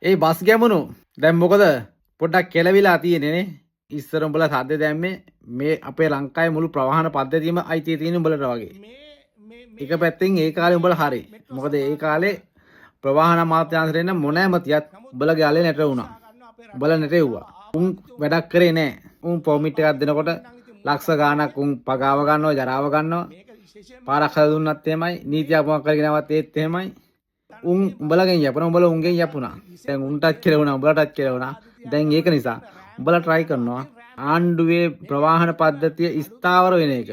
ඒ bus Gemunu දැන් මොකද පොඩ්ඩක් කෙලවිලා තියෙන්නේ නේ. ඉස්සර උඹලා සද්ද දැම්මේ මේ අපේ ලංකාවේ මුළු ප්‍රවාහන පද්ධතියම අයිතිය තියෙන උඹලට වගේ. එක පැත්තෙන් ඒ කාලේ උඹලා හරි. මොකද ඒ කාලේ ප්‍රවාහන අමාත්‍යාංශයෙන් මොනෑම තියත් උඹලා ගාලේ නැට වුණා. උඹලා නැටෙව්වා. උන් වැඩක් කරේ නෑ. උන් පොමිට් එකක් දෙනකොට ලක්ෂ ගාණක් උන් පගාව ගන්නවා, ජරාව ගන්නවා. පාරක් හදලා දුන්නත් එහෙමයි, නීතියක් මොකක් කරගෙනවත් ඒත් එහෙමයි. උන් උඹලගෙන් යපුණා, උඹලා උන්ගෙන් යපුණා. දැන් උන්ටත් කියලා වුණා, උඹලටත් කියලා වුණා. දැන් ඒක නිසා උඹලා try කරනවා ආණ්ඩුවේ ප්‍රවාහන පද්ධතිය ස්ථාවර වෙන එක.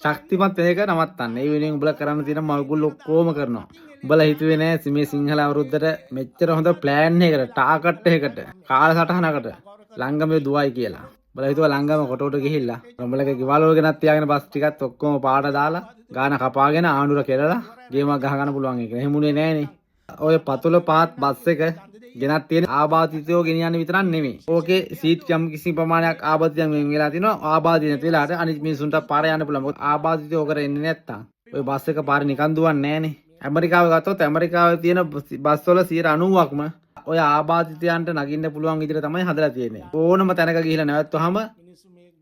ශක්තිමත් වෙන එක නවත්තන්න. ඒ වෙනුවෙන් උඹලා කරන්න තියෙන මගුල් ඔක්කොම කරනවා. උඹලා හිතුවේ නෑ මේ සිංහල අවුරුද්දට මෙච්චර හොඳ ප්ලෑන් එකකට, ටාගට් එකකට, කාලසටහනකට ලංගමේ දුවයි කියලා. උඹලා හිතුවා ලංගම කොටුවට ගිහිල්ලා උඹලගේ ගෙවල් වල ගෙනත් තියාගෙන බස් ටිකත් ඔක්කොම පාට දාලා ගාන කපාගෙන ආණ්ඩුර කෙලලා ගේමක් ගහ ගන්න පුළුවන් එක. එහෙමුනේ නෑනේ. ඔය පතුල පාත් බස් එක ගෙනත් තියෙන ආබාධිතයෝ ගෙනියන්න විතරක් නෙමෙයි. ඕකේ සීට් යම් කිසි ප්‍රමාණයක් ආබාධිතයන් වෙන වෙලා තිනවා. ආබාධිත නැති වෙලාට අනිත් මිනිසුන්ට පාර යන්න පුළුවන්. මොකද ආබාධිතයෝ කර එන්නේ නැත්තම් ඔය බස් එක පාරේ නිකන් දුවන්නේ නෑනේ. ඇමරිකාව ගත්තොත් ඇමරිකාවේ තියෙන බස් වල 90%ක්ම ඔය ආබාධිතයන්ට නගින්න පුළුවන් විදිහට තමයි හදලා තියෙන්නේ. ඕනම තැනක ගිහිල්ලා නැවතුනහම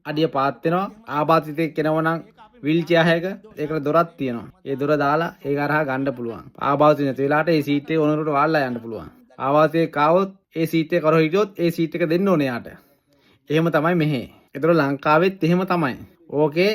අඩිය පාත් වෙනවා. ආබාධිතෙක් කෙනවනම් වීල් චෙයාර් එක ඒකට දොරක් තියෙනවා. ඒ දොර දාලා ඒක හරහා ගන්න පුළුවන්. ආබාධිත නැති වෙලාට ඒ සීට් එක ඕනකට වාල්ලා යන්න පුළුවන්. ආවාසයේ කාවොත් ඒ සීට් එක කර හිටියොත් ඒ සීට් එක දෙන්න ඕනේ යාට. එහෙම තමයි මෙහෙ. ඒතර ලංකාවෙත් එහෙම තමයි. ඕකේ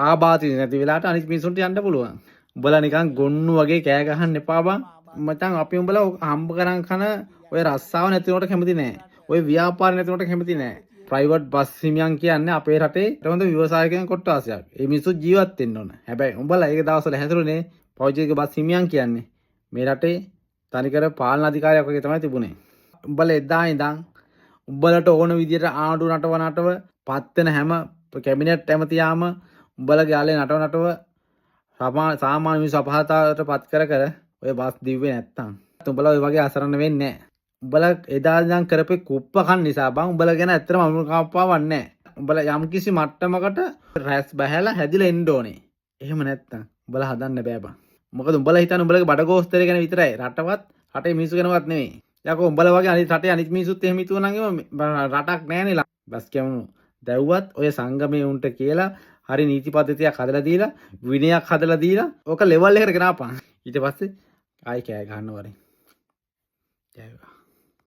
ආබාධිත නැති වෙලාවට අනිත් මිනිසුන්ට යන්න පුළුවන්. උඹලා නිකන් ගොන්නු වගේ කෑ ගහන්න එපා බං. මචං අපි උඹලා හම්බ කරන් කන ඔය රස්සාව නැතිනොට කැමති නෑ. ඔය ව්‍යාපාර නැතිනොට කැමති නෑ. ප්‍රයිවට් බස් හිමියන් කියන්නේ අපේ රටේ හොඳ ව්‍යවසායකයන් කොට්ටාසයක්. ඒ මිනිස්සු ජීවත් වෙන්න ඕන. හැබැයි උඹලා ඒක දවස්වල හැදෙරුනේ පෞද්ගලික බස් හිමියන් කියන්නේ මේ රටේ තනිකර පාලන අධිකාරියක් වගේ තමයි තිබුණේ. උඹලා එදා ඉඳන් උඹලට ඕන විදියට ආණ්ඩු නටව පත් වෙන හැම කැබිනට් ඇමතියාම උඹලගේ යාලේ නටව සාමාන්‍ය මිනිස්සු අපහසුතාවයට පත් කර ඔය බස් දිව්වේ නැත්තම් උඹලා ඔය වගේ අසරණ වෙන්නේ නැහැ. උඹලා එදා ඉඳන් කරපේ කුප්ප කන් නිසා බං උඹලා ගැන ඇත්තටම අනුකම්පාවක් නැහැ. උඹලා යම්කිසි මට්ටමකට රැස් බහැලා හැදිලා එන්න ඕනේ. එහෙම නැත්තම් උඹලා හදන්න බෑ බං. මොකද උඹලා හිතන්නේ උඹලගේ බඩගෝස්තරය ගැන විතරයි. රටවත් රටේ මිනිස්සු ගැනවත් නෙමෙයි. යකෝ උඹලා වගේ අනිත් රටේ අනිත් මිනිස්සුත් එහෙම හිතුවනම් රටක් නැහැනේ. බස් කියමු. දැව්වත් ඔය සංගමයේ උන්ට කියලා හරි නීති පද්ධතියක් හදලා දීලා විනයක් හදලා දීලා ඕක ලෙවල් එකට ගෙනාපන්. ඊට පස්සේ ආයි කෑ ගන්න වරේ. ජය වේවා.